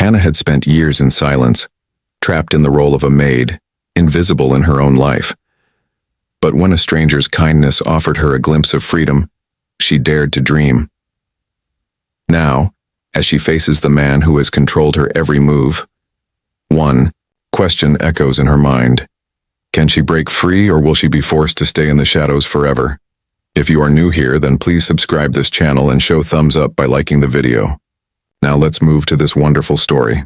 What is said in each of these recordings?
Hannah had spent years in silence, trapped in the role of a maid, invisible in her own life. But when a stranger's kindness offered her a glimpse of freedom, she dared to dream. Now, as she faces the man who has controlled her every move, one question echoes in her mind. Can she break free, or will she be forced to stay in the shadows forever? If you are new here, then please subscribe this channel and show thumbs up by liking the video. Now let's move to this wonderful story.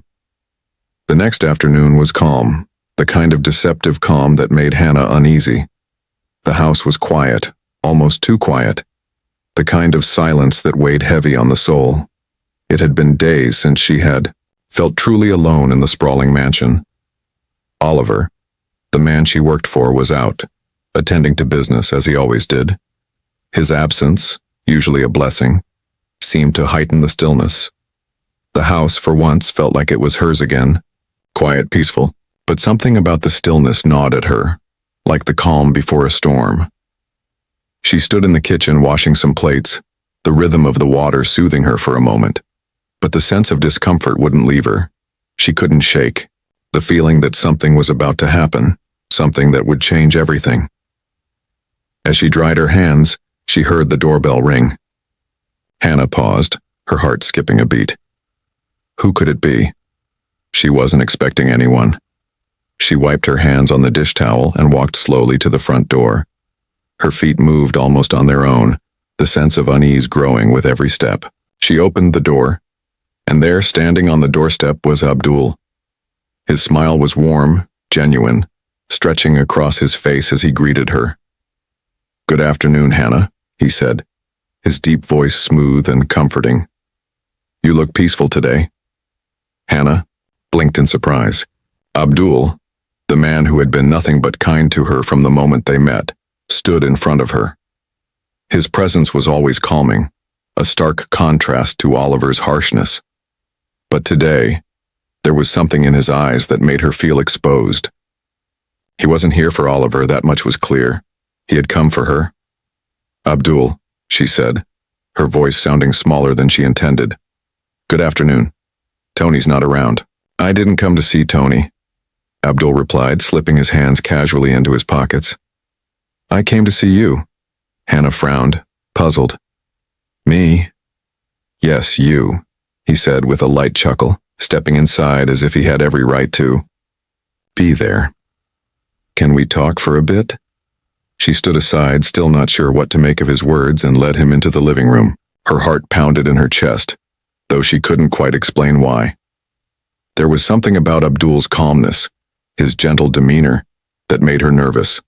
The next afternoon was calm, the kind of deceptive calm that made Hannah uneasy. The house was quiet, almost too quiet, the kind of silence that weighed heavy on the soul. It had been days since she had felt truly alone in the sprawling mansion. Oliver, the man she worked for, was out, attending to business as he always did. His absence, usually a blessing, seemed to heighten the stillness. The house, for once, felt like it was hers again, quiet, peaceful, but something about the stillness gnawed at her, like the calm before a storm. She stood in the kitchen washing some plates, the rhythm of the water soothing her for a moment. But the sense of discomfort wouldn't leave her. She couldn't shake the feeling that something was about to happen, something that would change everything. As she dried her hands, she heard the doorbell ring. Hannah paused, her heart skipping a beat. Who could it be? She wasn't expecting anyone. She wiped her hands on the dish towel and walked slowly to the front door. Her feet moved almost on their own, the sense of unease growing with every step. She opened the door, and there, standing on the doorstep, was Abdul. His smile was warm, genuine, stretching across his face as he greeted her. "Good afternoon, Hannah," he said, his deep voice smooth and comforting. "You look peaceful today." Hannah blinked in surprise. Abdul, the man who had been nothing but kind to her from the moment they met, stood in front of her. His presence was always calming, a stark contrast to Oliver's harshness. But today, there was something in his eyes that made her feel exposed. He wasn't here for Oliver, that much was clear. He had come for her. "Abdul," she said, her voice sounding smaller than she intended. "Good afternoon. Tony's not around." "I didn't come to see Tony," Abdul replied, slipping his hands casually into his pockets. "I came to see you." Hannah frowned, puzzled. "Me?" "Yes, you," he said with a light chuckle, stepping inside as if he had every right to be there. "Can we talk for a bit?" She stood aside, still not sure what to make of his words, and led him into the living room. Her heart pounded in her chest, though she couldn't quite explain why. There was something about Abdul's calmness, his gentle demeanor, that made her nervous.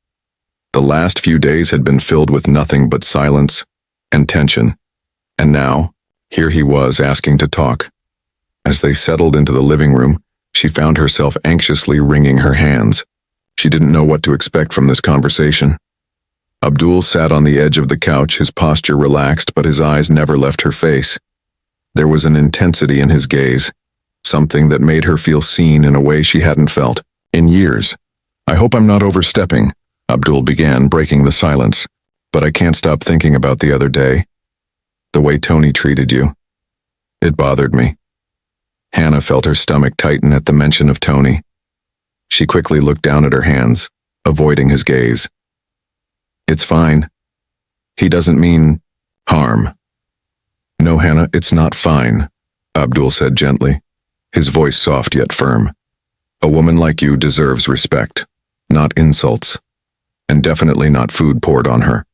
The last few days had been filled with nothing but silence and tension, and now, here he was asking to talk. As they settled into the living room, she found herself anxiously wringing her hands. She didn't know what to expect from this conversation. Abdul sat on the edge of the couch, his posture relaxed, but his eyes never left her face. There was an intensity in his gaze, something that made her feel seen in a way she hadn't felt in years. "I hope I'm not overstepping," Abdul began, breaking the silence, "but I can't stop thinking about the other day. The way Tony treated you. It bothered me." Hannah felt her stomach tighten at the mention of Tony. She quickly looked down at her hands, avoiding his gaze. "It's fine. He doesn't mean harm." "No, Hannah, it's not fine," Abdul said gently, his voice soft yet firm. "A woman like you deserves respect, not insults, and definitely not food poured on her."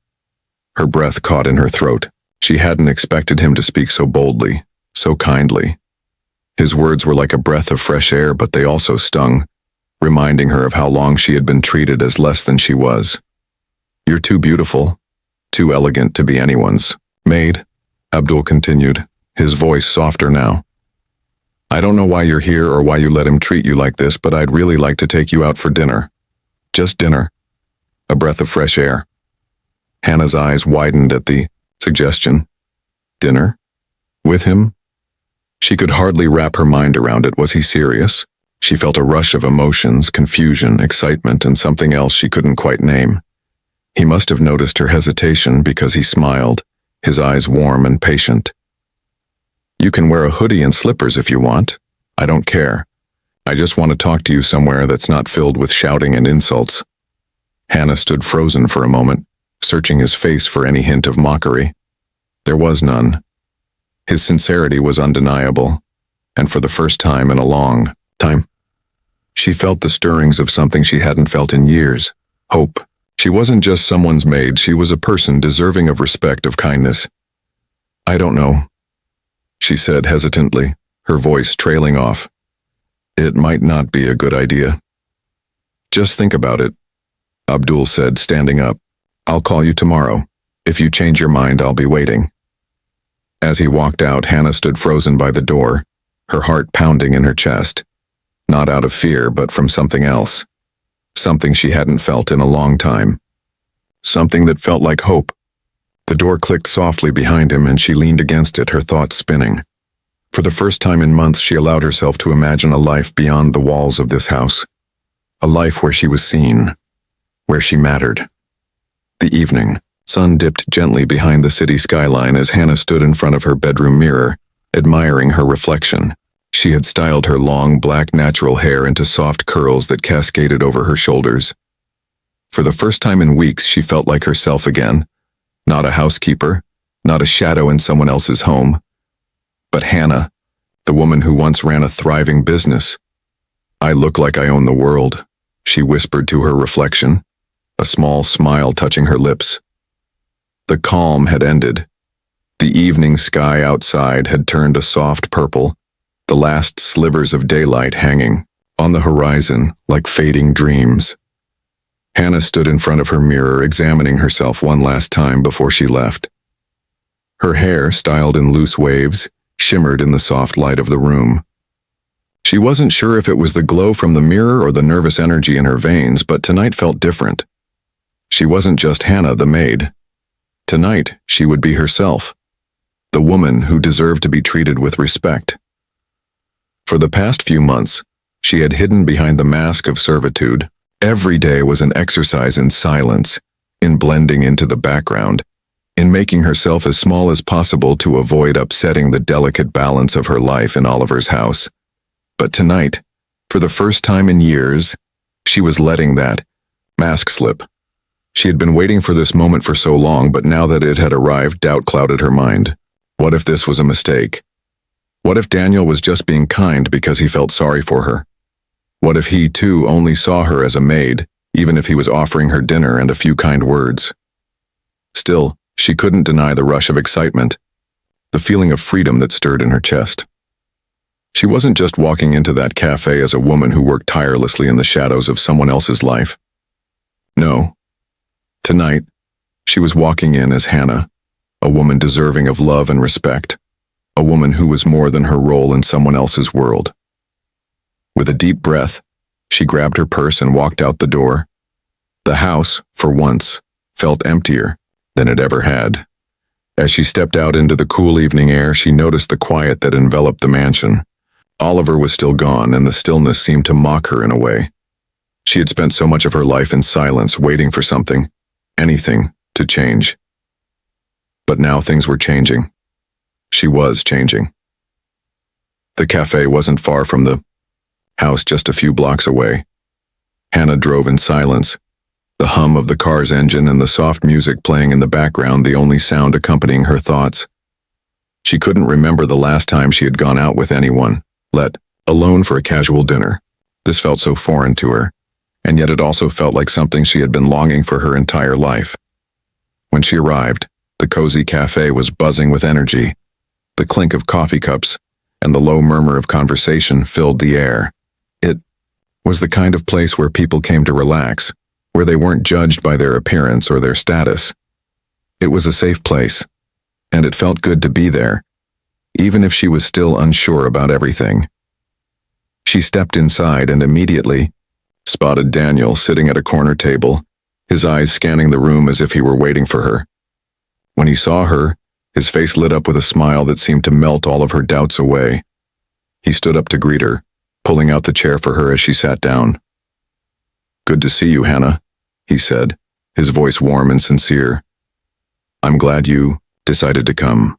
Her breath caught in her throat. She hadn't expected him to speak so boldly, so kindly. His words were like a breath of fresh air, but they also stung, reminding her of how long she had been treated as less than she was. "You're too beautiful, too elegant to be anyone's maid," Abdul continued, his voice softer now. "I don't know why you're here or why you let him treat you like this, but I'd really like to take you out for dinner. Just dinner." A breath of fresh air. Hannah's eyes widened at the suggestion. Dinner? With him? She could hardly wrap her mind around it. Was he serious? She felt a rush of emotions, confusion, excitement, and something else she couldn't quite name. He must have noticed her hesitation because he smiled, his eyes warm and patient. "You can wear a hoodie and slippers if you want. I don't care. I just want to talk to you somewhere that's not filled with shouting and insults." Hannah stood frozen for a moment, searching his face for any hint of mockery. There was none. His sincerity was undeniable, and for the first time in a long time, she felt the stirrings of something she hadn't felt in years: hope. She wasn't just someone's maid, she was a person deserving of respect, of kindness. "I don't know," she said hesitantly, her voice trailing off. "It might not be a good idea." "Just think about it," Abdul said, standing up. "I'll call you tomorrow. If you change your mind, I'll be waiting." As he walked out, Hannah stood frozen by the door, her heart pounding in her chest. Not out of fear, but from something else. Something she hadn't felt in a long time. Something that felt like hope. The door clicked softly behind him and she leaned against it, her thoughts spinning. For the first time in months, she allowed herself to imagine a life beyond the walls of this house. A life where she was seen, where she mattered. The evening, sun dipped gently behind the city skyline as Hannah stood in front of her bedroom mirror, admiring her reflection. She had styled her long, black natural hair into soft curls that cascaded over her shoulders. For the first time in weeks, she felt like herself again. Not a housekeeper, not a shadow in someone else's home, but Hannah, the woman who once ran a thriving business. "I look like I own the world," she whispered to her reflection, a small smile touching her lips. The calm had ended. The evening sky outside had turned a soft purple, the last slivers of daylight hanging on the horizon like fading dreams. Hannah stood in front of her mirror, examining herself one last time before she left. Her hair, styled in loose waves, shimmered in the soft light of the room. She wasn't sure if it was the glow from the mirror or the nervous energy in her veins, but tonight felt different. She wasn't just Hannah, the maid. Tonight, she would be herself, the woman who deserved to be treated with respect. For the past few months, she had hidden behind the mask of servitude. Every day was an exercise in silence, in blending into the background, in making herself as small as possible to avoid upsetting the delicate balance of her life in Oliver's house. But tonight, for the first time in years, she was letting that mask slip. She had been waiting for this moment for so long, but now that it had arrived, doubt clouded her mind. What if this was a mistake? What if Daniel was just being kind because he felt sorry for her? What if he, too, only saw her as a maid, even if he was offering her dinner and a few kind words? Still, she couldn't deny the rush of excitement, the feeling of freedom that stirred in her chest. She wasn't just walking into that cafe as a woman who worked tirelessly in the shadows of someone else's life. No. Tonight, she was walking in as Hannah, a woman deserving of love and respect, a woman who was more than her role in someone else's world. With a deep breath, she grabbed her purse and walked out the door. The house, for once, felt emptier than it ever had. As she stepped out into the cool evening air, she noticed the quiet that enveloped the mansion. Oliver was still gone, and the stillness seemed to mock her in a way. She had spent so much of her life in silence, waiting for something, anything, to change. But now things were changing. She was changing. The cafe wasn't far from the house, just a few blocks away. Hannah drove in silence, the hum of the car's engine and the soft music playing in the background the only sound accompanying her thoughts. She couldn't remember the last time she had gone out with anyone, let alone for a casual dinner. This felt so foreign to her, and yet it also felt like something she had been longing for her entire life. When she arrived, the cozy cafe was buzzing with energy. The clink of coffee cups and the low murmur of conversation filled the air. It was the kind of place where people came to relax, where they weren't judged by their appearance or their status. It was a safe place, and it felt good to be there, even if she was still unsure about everything. She stepped inside and immediately spotted Daniel sitting at a corner table, his eyes scanning the room as if he were waiting for her. When he saw her, his face lit up with a smile that seemed to melt all of her doubts away. He stood up to greet her, pulling out the chair for her as she sat down. "Good to see you, Hannah," he said, his voice warm and sincere. "I'm glad you decided to come."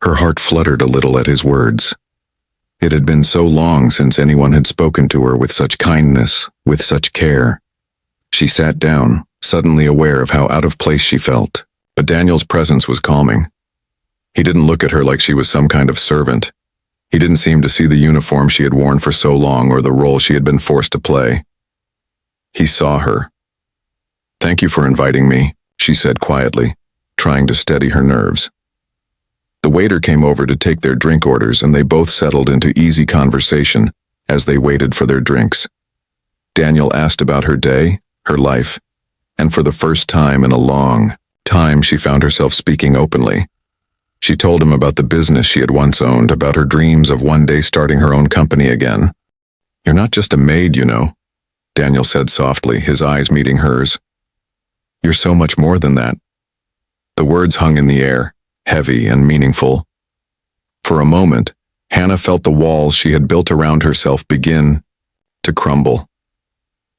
Her heart fluttered a little at his words. It had been so long since anyone had spoken to her with such kindness, with such care. She sat down, suddenly aware of how out of place she felt, but Daniel's presence was calming. He didn't look at her like she was some kind of servant. He didn't seem to see the uniform she had worn for so long or the role she had been forced to play. He saw her. "Thank you for inviting me," she said quietly, trying to steady her nerves. The waiter came over to take their drink orders, and they both settled into easy conversation as they waited for their drinks. Daniel asked about her day, her life, and for the first time in a long time she found herself speaking openly. She told him about the business she had once owned, about her dreams of one day starting her own company again. "You're not just a maid, you know," Daniel said softly, his eyes meeting hers. "You're so much more than that." The words hung in the air, heavy and meaningful. For a moment, Hannah felt the walls she had built around herself begin to crumble.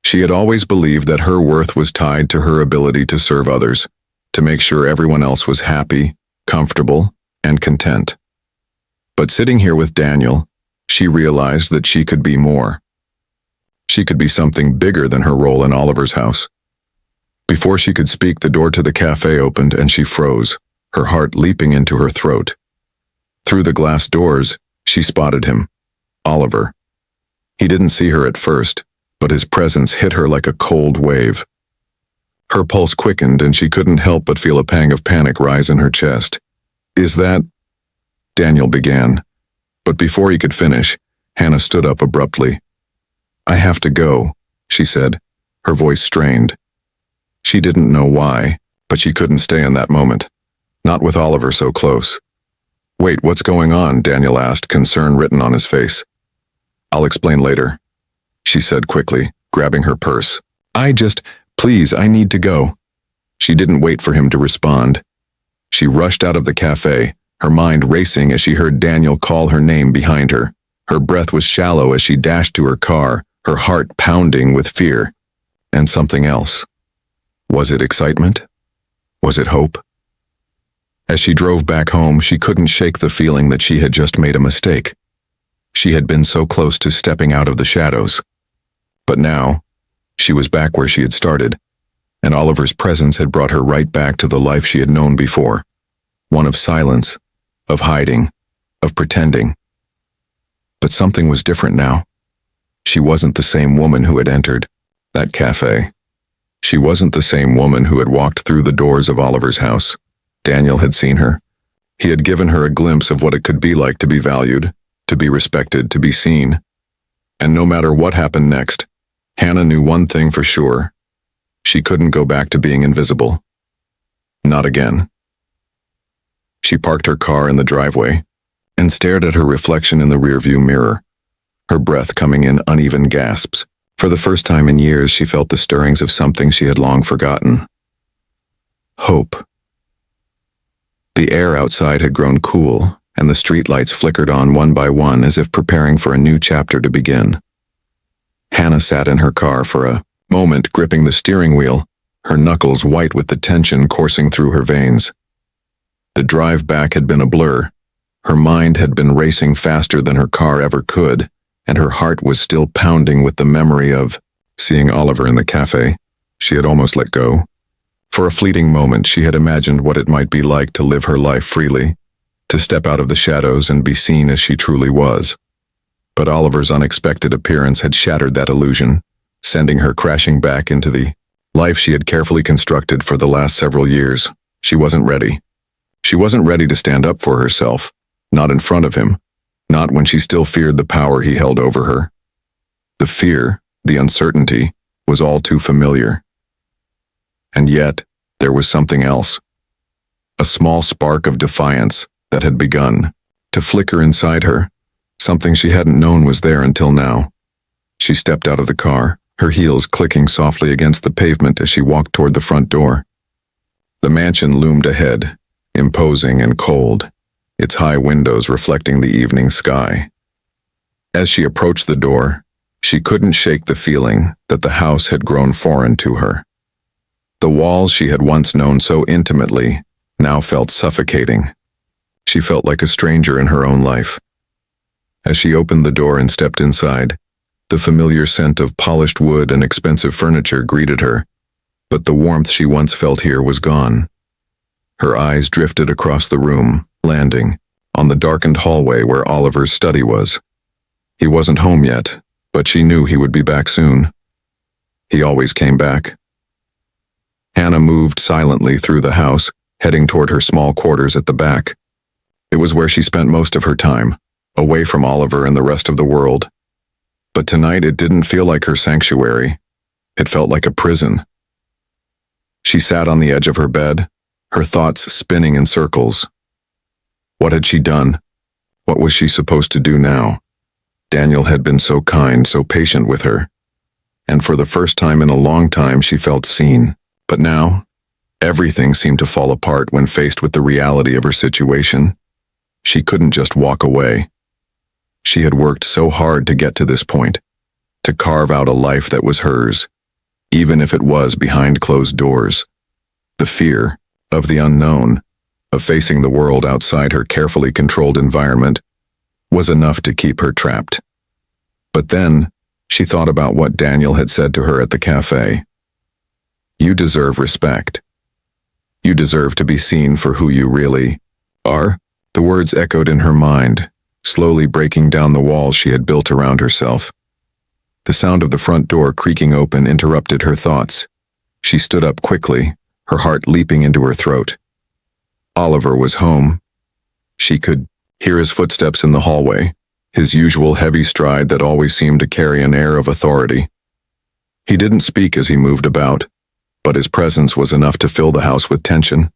She had always believed that her worth was tied to her ability to serve others, to make sure everyone else was happy, comfortable, and content. But sitting here with Daniel, she realized that she could be more. She could be something bigger than her role in Oliver's house. Before she could speak, the door to the cafe opened and she froze, her heart leaping into her throat. Through the glass doors, she spotted him, Oliver. He didn't see her at first, but his presence hit her like a cold wave. Her pulse quickened and she couldn't help but feel a pang of panic rise in her chest. "Is that—" Daniel began, but before he could finish, Hannah stood up abruptly. "I have to go," she said, her voice strained. She didn't know why, but she couldn't stay in that moment. Not with Oliver so close. "Wait, what's going on?" Daniel asked, concern written on his face. "I'll explain later," she said quickly, grabbing her purse. Please, I need to go." She didn't wait for him to respond. She rushed out of the cafe, her mind racing as she heard Daniel call her name behind her. Her breath was shallow as she dashed to her car, her heart pounding with fear. And something else. Was it excitement? Was it hope? As she drove back home, she couldn't shake the feeling that she had just made a mistake. She had been so close to stepping out of the shadows. But now, she was back where she had started, and Oliver's presence had brought her right back to the life she had known before. One of silence, of hiding, of pretending. But something was different now. She wasn't the same woman who had entered that cafe. She wasn't the same woman who had walked through the doors of Oliver's house. Daniel had seen her. He had given her a glimpse of what it could be like to be valued, to be respected, to be seen. And no matter what happened next, Hannah knew one thing for sure. She couldn't go back to being invisible. Not again. She parked her car in the driveway and stared at her reflection in the rearview mirror, her breath coming in uneven gasps. For the first time in years, she felt the stirrings of something she had long forgotten. Hope. The air outside had grown cool, and the streetlights flickered on one by one as if preparing for a new chapter to begin. Hannah sat in her car for a moment, gripping the steering wheel, her knuckles white with the tension coursing through her veins. The drive back had been a blur. Her mind had been racing faster than her car ever could, and her heart was still pounding with the memory of seeing Oliver in the cafe. She had almost let go. For a fleeting moment, she had imagined what it might be like to live her life freely, to step out of the shadows and be seen as she truly was. But Oliver's unexpected appearance had shattered that illusion, sending her crashing back into the life she had carefully constructed for the last several years. She wasn't ready. She wasn't ready to stand up for herself, not in front of him, not when she still feared the power he held over her. The fear, the uncertainty, was all too familiar. And yet, there was something else. A small spark of defiance that had begun to flicker inside her. Something she hadn't known was there until now. She stepped out of the car, her heels clicking softly against the pavement as she walked toward the front door. The mansion loomed ahead, imposing and cold, its high windows reflecting the evening sky. As she approached the door, she couldn't shake the feeling that the house had grown foreign to her. The walls she had once known so intimately now felt suffocating. She felt like a stranger in her own life. As she opened the door and stepped inside, the familiar scent of polished wood and expensive furniture greeted her, but the warmth she once felt here was gone. Her eyes drifted across the room, landing on the darkened hallway where Oliver's study was. He wasn't home yet, but she knew he would be back soon. He always came back. Hannah moved silently through the house, heading toward her small quarters at the back. It was where she spent most of her time, away from Oliver and the rest of the world. But tonight it didn't feel like her sanctuary. It felt like a prison. She sat on the edge of her bed, her thoughts spinning in circles. What had she done? What was she supposed to do now? Daniel had been so kind, so patient with her. And for the first time in a long time, she felt seen. But now, everything seemed to fall apart when faced with the reality of her situation. She couldn't just walk away. She had worked so hard to get to this point, to carve out a life that was hers, even if it was behind closed doors. The fear of the unknown, of facing the world outside her carefully controlled environment, was enough to keep her trapped. But then, she thought about what Daniel had said to her at the cafe. You deserve respect. You deserve to be seen for who you really are. The words echoed in her mind, slowly breaking down the walls she had built around herself. The sound of the front door creaking open interrupted her thoughts. She stood up quickly, her heart leaping into her throat. Oliver was home. She could hear his footsteps in the hallway, his usual heavy stride that always seemed to carry an air of authority. He didn't speak as he moved about, but his presence was enough to fill the house with tension.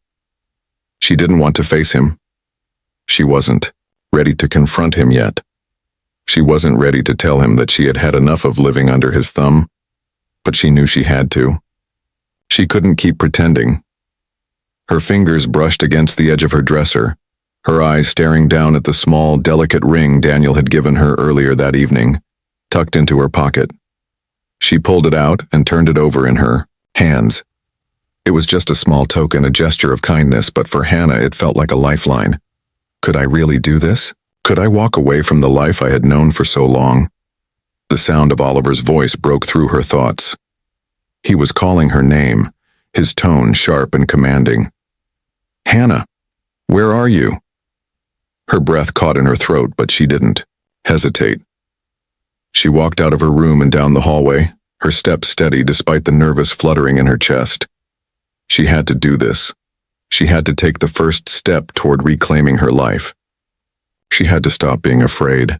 She didn't want to face him. She wasn't ready to confront him yet. She wasn't ready to tell him that she had had enough of living under his thumb, but she knew she had to. She couldn't keep pretending. Her fingers brushed against the edge of her dresser, her eyes staring down at the small, delicate ring Daniel had given her earlier that evening, tucked into her pocket. She pulled it out and turned it over in her hands. It was just a small token, a gesture of kindness, but for Hannah it felt like a lifeline. Could I really do this? Could I walk away from the life I had known for so long? The sound of Oliver's voice broke through her thoughts. He was calling her name, his tone sharp and commanding. Hannah, where are you? Her breath caught in her throat, but she didn't hesitate. She walked out of her room and down the hallway, her steps steady despite the nervous fluttering in her chest. She had to do this. She had to take the first step toward reclaiming her life. She had to stop being afraid.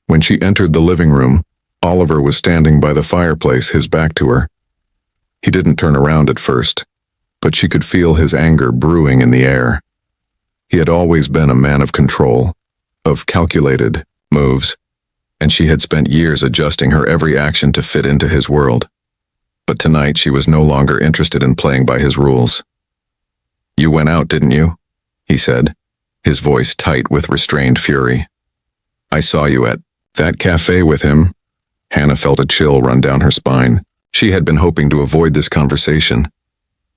When she entered the living room, Oliver was standing by the fireplace, his back to her. He didn't turn around at first, but she could feel his anger brewing in the air. He had always been a man of control, of calculated moves, and she had spent years adjusting her every action to fit into his world. But tonight she was no longer interested in playing by his rules. You went out, didn't you? He said, his voice tight with restrained fury. I saw you at that cafe with him. Hannah felt a chill run down her spine. She had been hoping to avoid this conversation,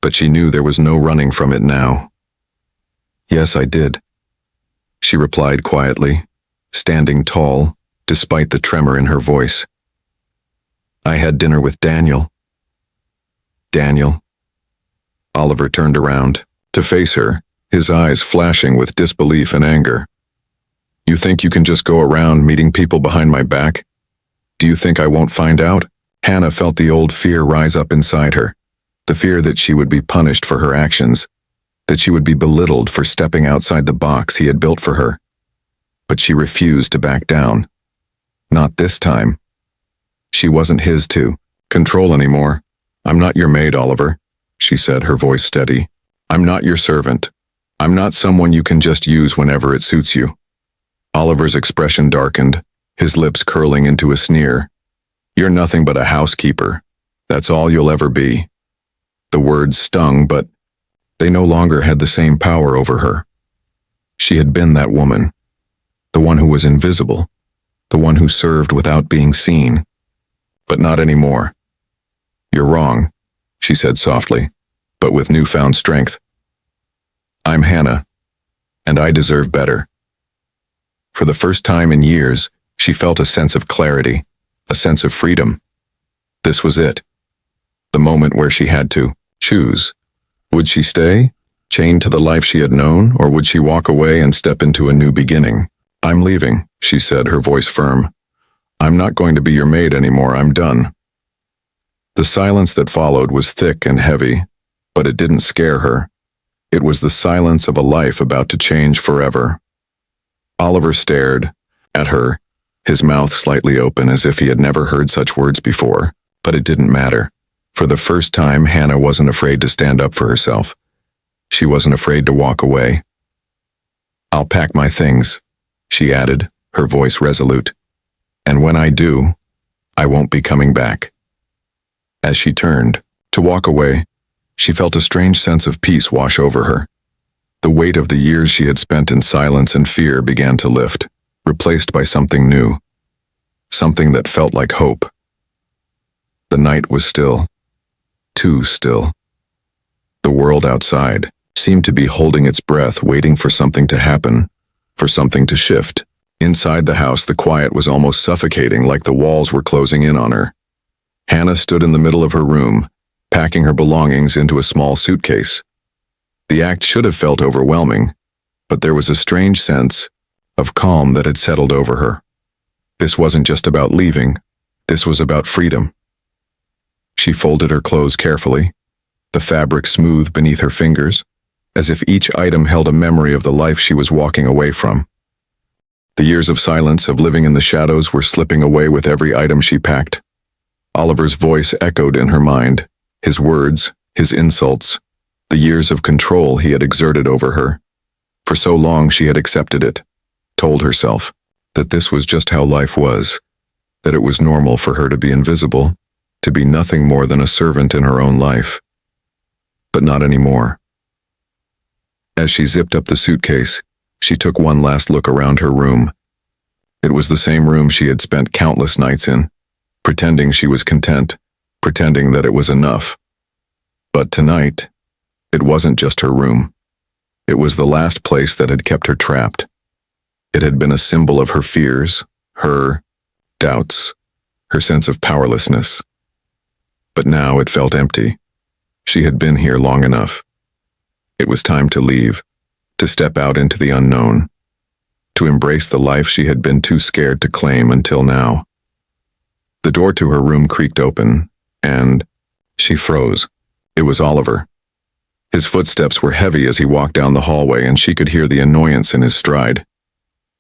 but she knew there was no running from it now. Yes, I did, she replied quietly, standing tall, despite the tremor in her voice. I had dinner with Daniel. Daniel? Oliver turned around, to face her, his eyes flashing with disbelief and anger. You think you can just go around meeting people behind my back? Do you think I won't find out? Hannah felt the old fear rise up inside her, the fear that she would be punished for her actions, that she would be belittled for stepping outside the box he had built for her. But she refused to back down. Not this time. She wasn't his to control anymore. I'm not your maid, Oliver, she said, her voice steady. I'm not your servant. I'm not someone you can just use whenever it suits you. Oliver's expression darkened, his lips curling into a sneer. You're nothing but a housekeeper. That's all you'll ever be. The words stung, but they no longer had the same power over her. She had been that woman, the one who was invisible, the one who served without being seen. But not anymore. You're wrong, she said softly, but with newfound strength. I'm Hannah, and I deserve better. For the first time in years, She felt a sense of clarity, a sense of freedom. This was it. The moment where she had to choose. Would she stay, chained to the life she had known, or would she walk away and step into a new beginning? "I'm leaving," she said, her voice firm. "I'm not going to be your maid anymore, I'm done." The silence that followed was thick and heavy, but it didn't scare her. It was the silence of a life about to change forever. Oliver stared at her, his mouth slightly open as if he had never heard such words before, but it didn't matter. For the first time, Hannah wasn't afraid to stand up for herself. She wasn't afraid to walk away. "I'll pack my things," she added, her voice resolute. "And when I do, I won't be coming back." As she turned to walk away, she felt a strange sense of peace wash over her. The weight of the years she had spent in silence and fear began to lift, replaced by something new, something that felt like hope. The night was still, too still. The world outside seemed to be holding its breath, waiting for something to happen, for something to shift. Inside the house, the quiet was almost suffocating, like the walls were closing in on her. Hannah stood in the middle of her room, packing her belongings into a small suitcase. The act should have felt overwhelming, but there was a strange sense of calm that had settled over her. This wasn't just about leaving, this was about freedom. She folded her clothes carefully, the fabric smooth beneath her fingers, as if each item held a memory of the life she was walking away from. The years of silence, of living in the shadows, were slipping away with every item she packed. Oliver's voice echoed in her mind, his words, his insults, the years of control he had exerted over her. For so long she had accepted it, told herself that this was just how life was, that it was normal for her to be invisible, to be nothing more than a servant in her own life. But not anymore. As she zipped up the suitcase, she took one last look around her room. It was the same room she had spent countless nights in, pretending she was content, pretending that it was enough. But tonight, it wasn't just her room. It was the last place that had kept her trapped. It had been a symbol of her fears, her doubts, her sense of powerlessness. But now it felt empty. She had been here long enough. It was time to leave, to step out into the unknown, to embrace the life she had been too scared to claim until now. The door to her room creaked open, and she froze. It was Oliver. His footsteps were heavy as he walked down the hallway, and she could hear the annoyance in his stride.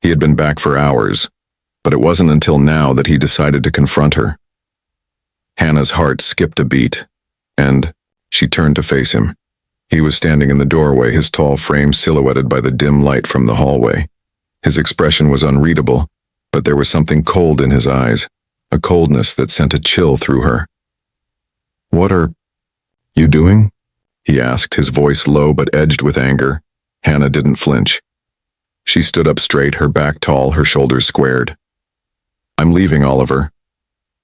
He had been back for hours, but it wasn't until now that he decided to confront her. Hannah's heart skipped a beat, and she turned to face him. He was standing in the doorway, his tall frame silhouetted by the dim light from the hallway. His expression was unreadable, but there was something cold in his eyes, a coldness that sent a chill through her. "What are you doing?" he asked, his voice low but edged with anger. Hannah didn't flinch. She stood up straight, her back tall, her shoulders squared. "I'm leaving, Oliver."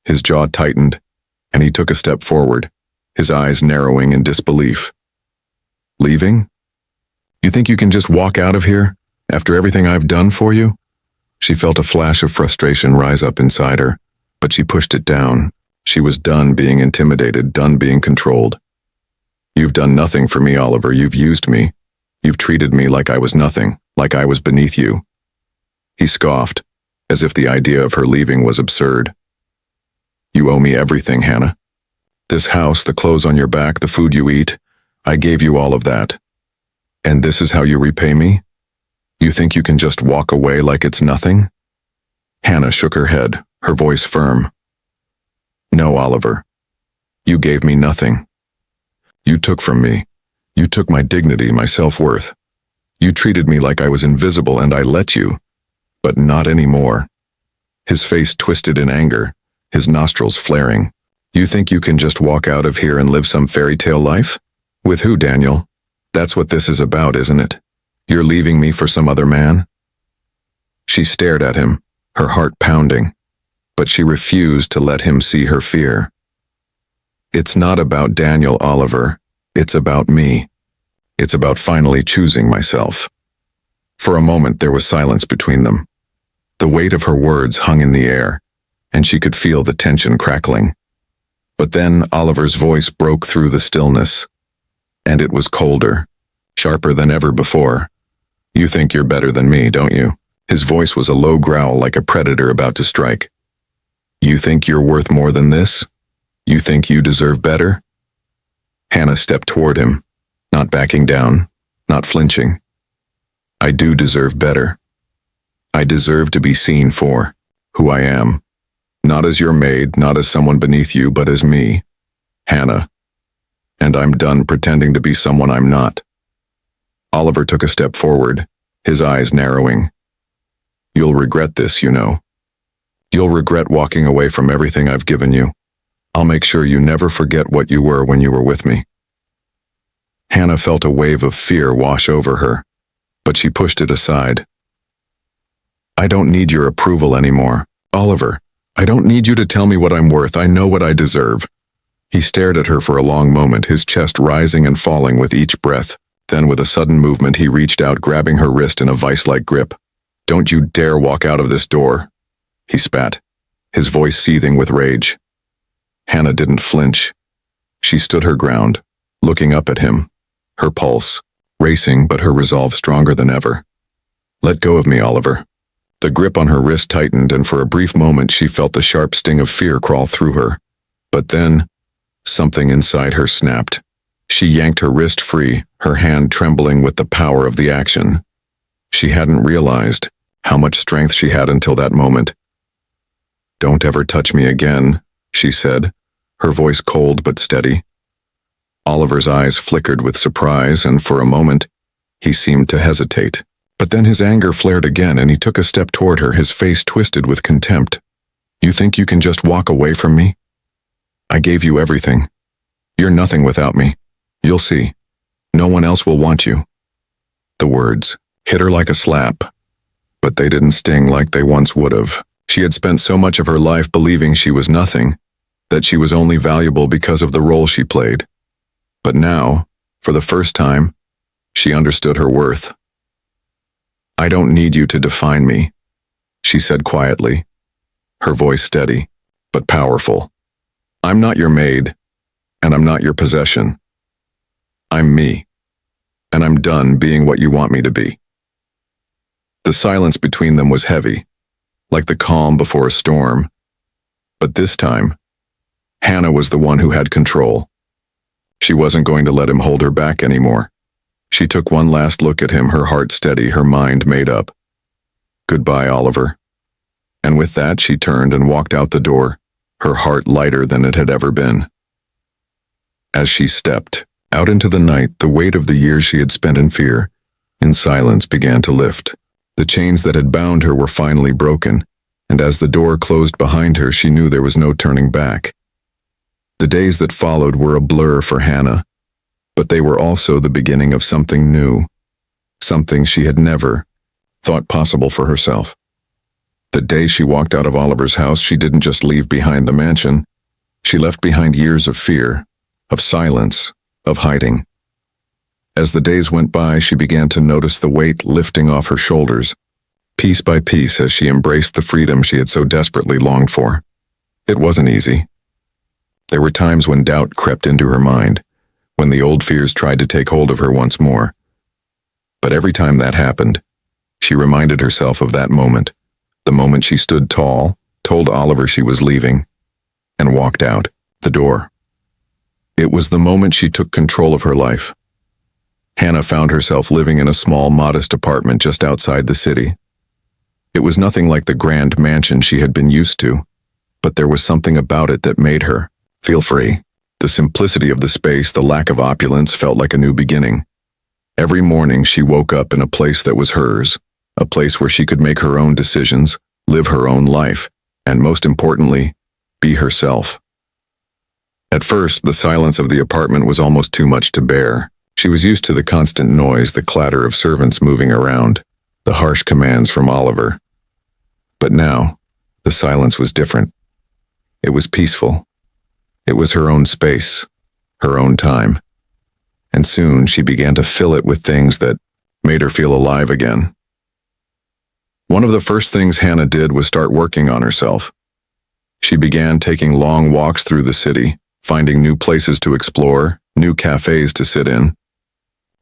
His jaw tightened, and he took a step forward, his eyes narrowing in disbelief. "Leaving? You think you can just walk out of here, after everything I've done for you?" She felt a flash of frustration rise up inside her, but she pushed it down. She was done being intimidated, done being controlled. "You've done nothing for me, Oliver. You've used me. You've treated me like I was nothing, like I was beneath you." He scoffed, as if the idea of her leaving was absurd. "You owe me everything, Hannah. This house, the clothes on your back, the food you eat, I gave you all of that. And this is how you repay me? You think you can just walk away like it's nothing?" Hannah shook her head, her voice firm. "No, Oliver. You gave me nothing. You took from me. You took my dignity, my self-worth. You treated me like I was invisible, and I let you. But not anymore." His face twisted in anger, his nostrils flaring. "You think you can just walk out of here and live some fairy tale life? With who, Daniel? That's what this is about, isn't it? You're leaving me for some other man?" She stared at him, her heart pounding, but she refused to let him see her fear. "It's not about Daniel, Oliver. It's about me. It's about finally choosing myself." For a moment there was silence between them. The weight of her words hung in the air, and she could feel the tension crackling. But then Oliver's voice broke through the stillness, and it was colder, sharper than ever before. "You think you're better than me, don't you?" His voice was a low growl like a predator about to strike. "You think you're worth more than this? You think you deserve better?" Hannah stepped toward him, not backing down, not flinching. "I do deserve better. I deserve to be seen for who I am. Not as your maid, not as someone beneath you, but as me, Hannah. And I'm done pretending to be someone I'm not." Oliver took a step forward, his eyes narrowing. "You'll regret this, you know. You'll regret walking away from everything I've given you. I'll make sure you never forget what you were when you were with me." Hannah felt a wave of fear wash over her, but she pushed it aside. "I don't need your approval anymore. Oliver, I don't need you to tell me what I'm worth. I know what I deserve." He stared at her for a long moment, his chest rising and falling with each breath. Then with a sudden movement, he reached out, grabbing her wrist in a vice-like grip. "Don't you dare walk out of this door," he spat, his voice seething with rage. Hannah didn't flinch. She stood her ground, looking up at him, her pulse racing but her resolve stronger than ever. "Let go of me, Oliver." The grip on her wrist tightened, and for a brief moment she felt the sharp sting of fear crawl through her. But then, something inside her snapped. She yanked her wrist free, her hand trembling with the power of the action. She hadn't realized how much strength she had until that moment. "Don't ever touch me again," she said, her voice cold but steady. Oliver's eyes flickered with surprise, and for a moment, he seemed to hesitate. But then his anger flared again, and he took a step toward her, his face twisted with contempt. "You think you can just walk away from me? I gave you everything. You're nothing without me. You'll see. No one else will want you." The words hit her like a slap, but they didn't sting like they once would have. She had spent so much of her life believing she was nothing, that she was only valuable because of the role she played. But now, for the first time, she understood her worth. "I don't need you to define me," she said quietly, her voice steady, but powerful. "I'm not your maid, and I'm not your possession. I'm me, and I'm done being what you want me to be." The silence between them was heavy, like the calm before a storm. But this time, Hannah was the one who had control. She wasn't going to let him hold her back anymore. She took one last look at him, her heart steady, her mind made up. "Goodbye, Oliver." And with that, she turned and walked out the door, her heart lighter than it had ever been. As she stepped out into the night, the weight of the years she had spent in fear, in silence, began to lift. The chains that had bound her were finally broken, and as the door closed behind her, she knew there was no turning back. The days that followed were a blur for Hannah, but they were also the beginning of something new, something she had never thought possible for herself. The day she walked out of Oliver's house, she didn't just leave behind the mansion. She left behind years of fear, of silence, of hiding. As the days went by, she began to notice the weight lifting off her shoulders, piece by piece, as she embraced the freedom she had so desperately longed for. It wasn't easy. There were times when doubt crept into her mind, when the old fears tried to take hold of her once more. But every time that happened, she reminded herself of that moment, the moment she stood tall, told Oliver she was leaving, and walked out the door. It was the moment she took control of her life. Hannah found herself living in a small, modest apartment just outside the city. It was nothing like the grand mansion she had been used to, but there was something about it that made her feel free. The simplicity of the space, the lack of opulence, felt like a new beginning. Every morning she woke up in a place that was hers, a place where she could make her own decisions, live her own life, and most importantly, be herself. At first, the silence of the apartment was almost too much to bear. She was used to the constant noise, the clatter of servants moving around, the harsh commands from Oliver. But now, the silence was different. It was peaceful. It was her own space, her own time. And soon she began to fill it with things that made her feel alive again. One of the first things Hannah did was start working on herself. She began taking long walks through the city, finding new places to explore, new cafes to sit in.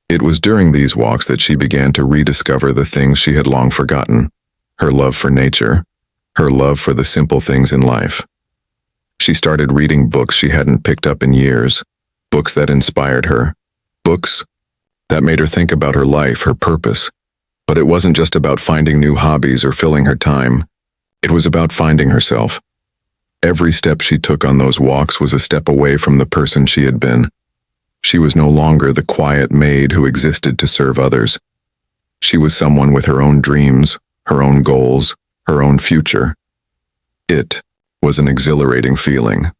It was during these walks that she began to rediscover the things she had long forgotten: her love for nature, her love for the simple things in life. She started reading books she hadn't picked up in years, books that inspired her, books that made her think about her life, her purpose. But it wasn't just about finding new hobbies or filling her time. It was about finding herself. Every step she took on those walks was a step away from the person she had been. She was no longer the quiet maid who existed to serve others. She was someone with her own dreams, her own goals, her own future. It was an exhilarating feeling.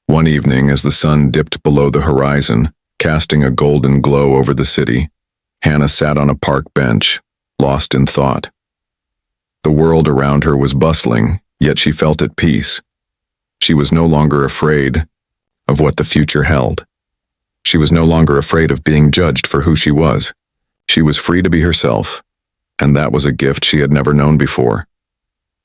One evening, as the sun dipped below the horizon, casting a golden glow over the city, Hannah sat on a park bench, lost in thought. The world around her was bustling, yet she felt at peace. She was no longer afraid of what the future held. She was no longer afraid of being judged for who she was. She was free to be herself, and that was a gift she had never known before.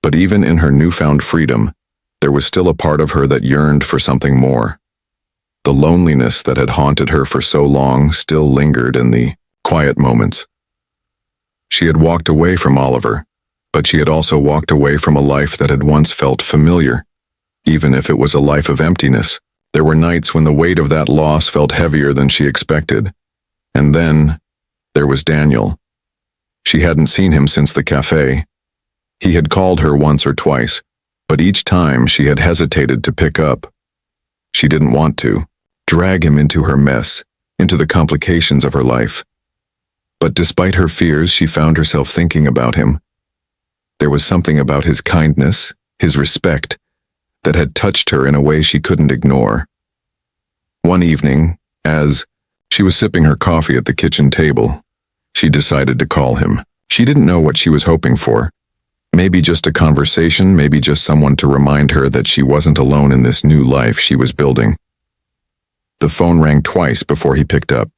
But even in her newfound freedom, there was still a part of her that yearned for something more. The loneliness that had haunted her for so long still lingered in the quiet moments. She had walked away from Oliver, but she had also walked away from a life that had once felt familiar. Even if it was a life of emptiness, there were nights when the weight of that loss felt heavier than she expected. And then there was Daniel. She hadn't seen him since the cafe. He had called her once or twice, but each time she had hesitated to pick up. She didn't want to drag him into her mess, into the complications of her life. But despite her fears, she found herself thinking about him. There was something about his kindness, his respect, that had touched her in a way she couldn't ignore. One evening, as she was sipping her coffee at the kitchen table, she decided to call him. She didn't know what she was hoping for. Maybe just a conversation, maybe just someone to remind her that she wasn't alone in this new life she was building. The phone rang twice before he picked up.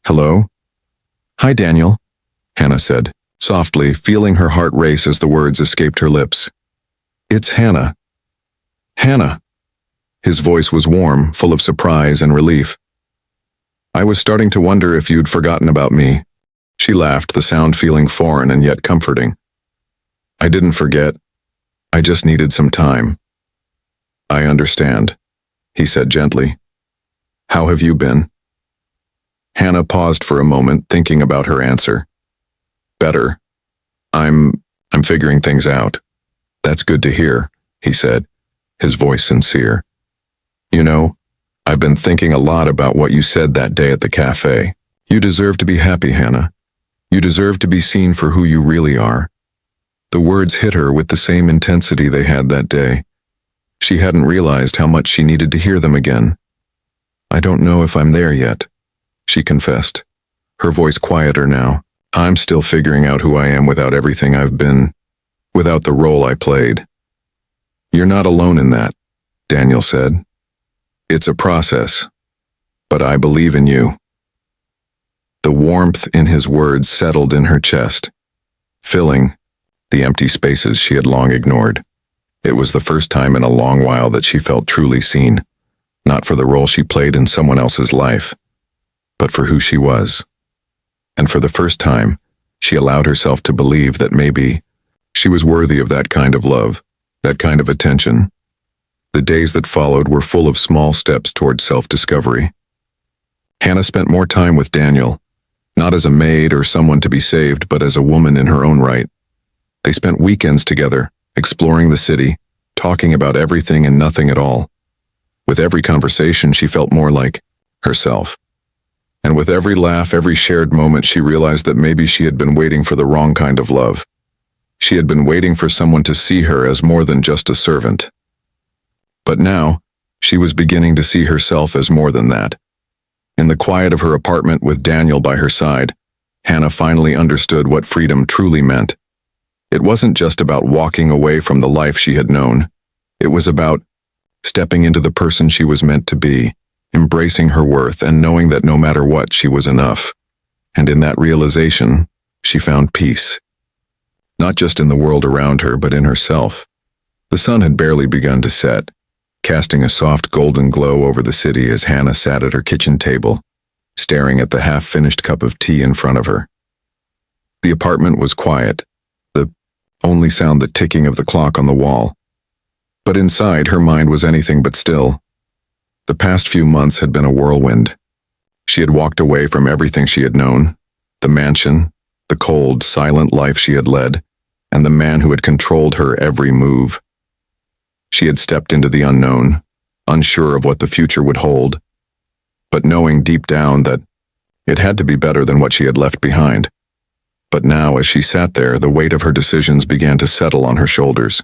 "Hello?" "Hi, Daniel," Hannah said, softly, feeling her heart race as the words escaped her lips. "It's Hannah." "Hannah." His voice was warm, full of surprise and relief. "I was starting to wonder if you'd forgotten about me." She laughed, the sound feeling foreign and yet comforting. "I didn't forget. I just needed some time." "I understand," he said gently. "How have you been?" Hannah paused for a moment, thinking about her answer. "Better. I'm figuring things out." "That's good to hear," he said, his voice sincere. "You know, I've been thinking a lot about what you said that day at the cafe. You deserve to be happy, Hannah. You deserve to be seen for who you really are." The words hit her with the same intensity they had that day. She hadn't realized how much she needed to hear them again. "I don't know if I'm there yet," she confessed, her voice quieter now. "I'm still figuring out who I am without everything I've been, without the role I played." "You're not alone in that," Daniel said. "It's a process, but I believe in you." The warmth in his words settled in her chest, filling the empty spaces she had long ignored. It was the first time in a long while that she felt truly seen, not for the role she played in someone else's life, but for who she was. And for the first time, she allowed herself to believe that maybe she was worthy of that kind of love, that kind of attention. The days that followed were full of small steps toward self-discovery. Hannah spent more time with Daniel, not as a maid or someone to be saved, but as a woman in her own right. They spent weekends together, exploring the city, talking about everything and nothing at all. With every conversation, she felt more like herself. And with every laugh, every shared moment, she realized that maybe she had been waiting for the wrong kind of love. She had been waiting for someone to see her as more than just a servant. But now, she was beginning to see herself as more than that. In the quiet of her apartment with Daniel by her side, Hannah finally understood what freedom truly meant. It wasn't just about walking away from the life she had known. It was about stepping into the person she was meant to be, embracing her worth and knowing that no matter what, she was enough. And in that realization, she found peace. not just in the world around her, but in herself. The sun had barely begun to set, casting a soft golden glow over the city as Hannah sat at her kitchen table, staring at the half-finished cup of tea in front of her. The apartment was quiet, the only sound the ticking of the clock on the wall. But inside, her mind was anything but still. The past few months had been a whirlwind. She had walked away from everything she had known, the mansion, the cold, silent life she had led, and the man who had controlled her every move. She had stepped into the unknown, unsure of what the future would hold, but knowing deep down that it had to be better than what she had left behind. But now, as she sat there, the weight of her decisions began to settle on her shoulders.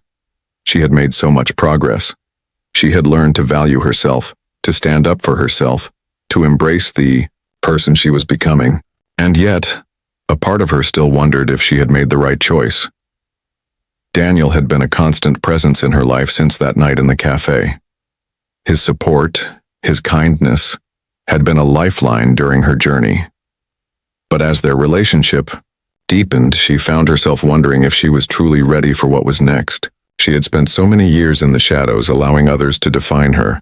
She had made so much progress. She had learned to value herself, to stand up for herself, to embrace the person she was becoming. And yet, a part of her still wondered if she had made the right choice. Daniel had been a constant presence in her life since that night in the cafe. His support, his kindness, had been a lifeline during her journey. But as their relationship deepened, she found herself wondering if she was truly ready for what was next. She had spent so many years in the shadows, allowing others to define her,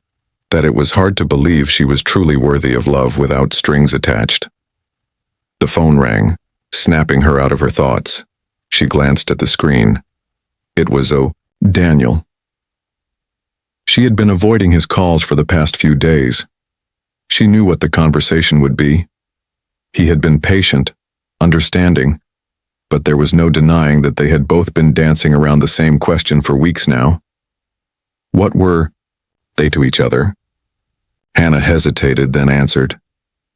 that it was hard to believe she was truly worthy of love without strings attached. The phone rang, snapping her out of her thoughts. She glanced at the screen. It was Daniel. She had been avoiding his calls for the past few days. She knew what the conversation would be. He had been patient, understanding, but there was no denying that they had both been dancing around the same question for weeks now. What were they to each other? Hannah hesitated, then answered.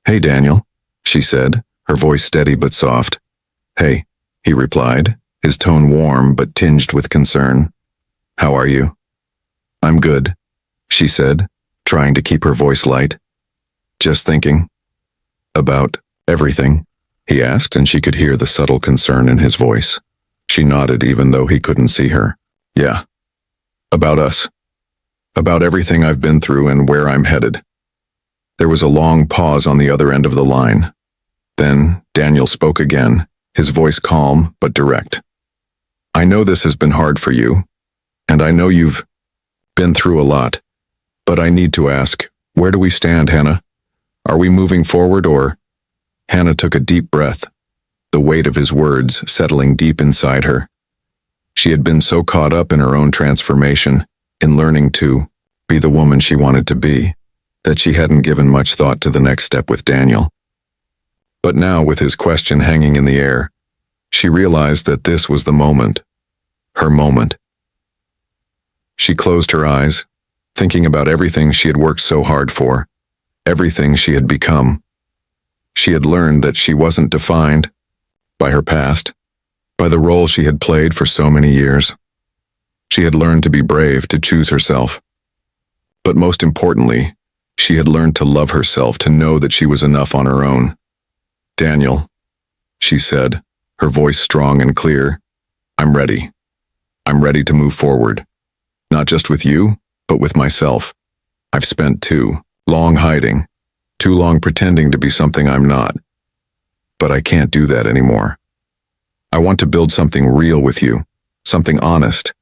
"Hey, Daniel," she said, her voice steady but soft. "Hey," he replied, his tone warm but tinged with concern. "How are you?" "I'm good," she said, trying to keep her voice light. "Just thinking." "About everything?" he asked, and she could hear the subtle concern in his voice. She nodded even though he couldn't see her. "Yeah. About us. About everything I've been through and where I'm headed." There was a long pause on the other end of the line. Then Daniel spoke again, his voice calm but direct. "I know this has been hard for you, and I know you've been through a lot, but I need to ask, where do we stand, Hannah? Are we moving forward or—" Hannah took a deep breath, the weight of his words settling deep inside her. She had been so caught up in her own transformation, in learning to be the woman she wanted to be, that she hadn't given much thought to the next step with Daniel. But now, with his question hanging in the air, she realized that this was the moment, her moment. She closed her eyes, thinking about everything she had worked so hard for, everything she had become. She had learned that she wasn't defined by her past, by the role she had played for so many years. She had learned to be brave, to choose herself. But most importantly, she had learned to love herself, to know that she was enough on her own. "Daniel," she said, her voice strong and clear, "I'm ready. I'm ready to move forward. Not just with you, but with myself. I've spent too long hiding, too long pretending to be something I'm not. But I can't do that anymore. I want to build something real with you, something honest.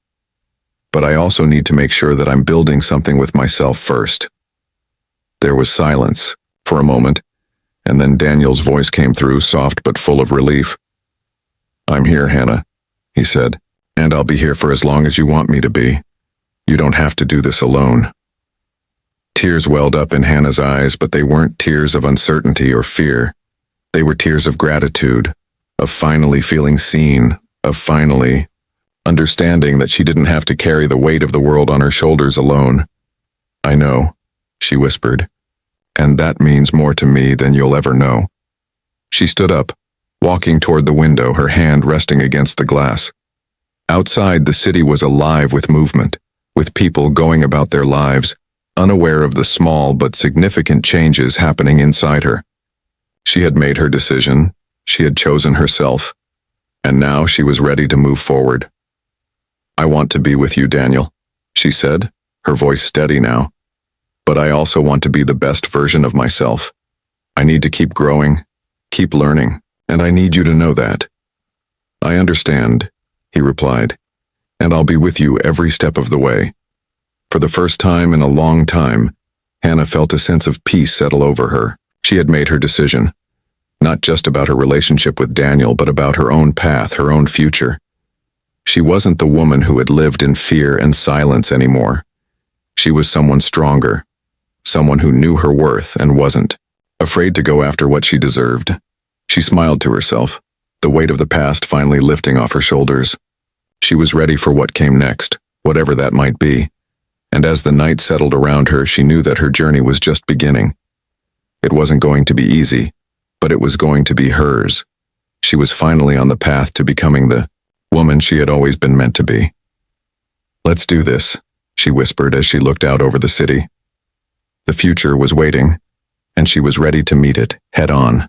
But I also need to make sure that I'm building something with myself first." There was silence for a moment, and then Daniel's voice came through, soft but full of relief. "I'm here, Hannah," he said, "and I'll be here for as long as you want me to be. You don't have to do this alone." Tears welled up in Hannah's eyes, but they weren't tears of uncertainty or fear. They were tears of gratitude, of finally feeling seen, of finally understanding that she didn't have to carry the weight of the world on her shoulders alone. "I know," she whispered, "and that means more to me than you'll ever know." She stood up, walking toward the window, her hand resting against the glass. Outside, the city was alive with movement, with people going about their lives, unaware of the small but significant changes happening inside her. She had made her decision, she had chosen herself, and now she was ready to move forward. "I want to be with you, Daniel," she said, her voice steady now. "But I also want to be the best version of myself. I need to keep growing, keep learning, and I need you to know that." "I understand," he replied, "and I'll be with you every step of the way." For the first time in a long time, Hannah felt a sense of peace settle over her. She had made her decision, not just about her relationship with Daniel, but about her own path, her own future. She wasn't the woman who had lived in fear and silence anymore. She was someone stronger, someone who knew her worth and wasn't afraid to go after what she deserved. She smiled to herself, the weight of the past finally lifting off her shoulders. She was ready for what came next, whatever that might be. And as the night settled around her, she knew that her journey was just beginning. It wasn't going to be easy, but it was going to be hers. She was finally on the path to becoming the woman she had always been meant to be. "Let's do this," she whispered as she looked out over the city. The future was waiting, and she was ready to meet it head on.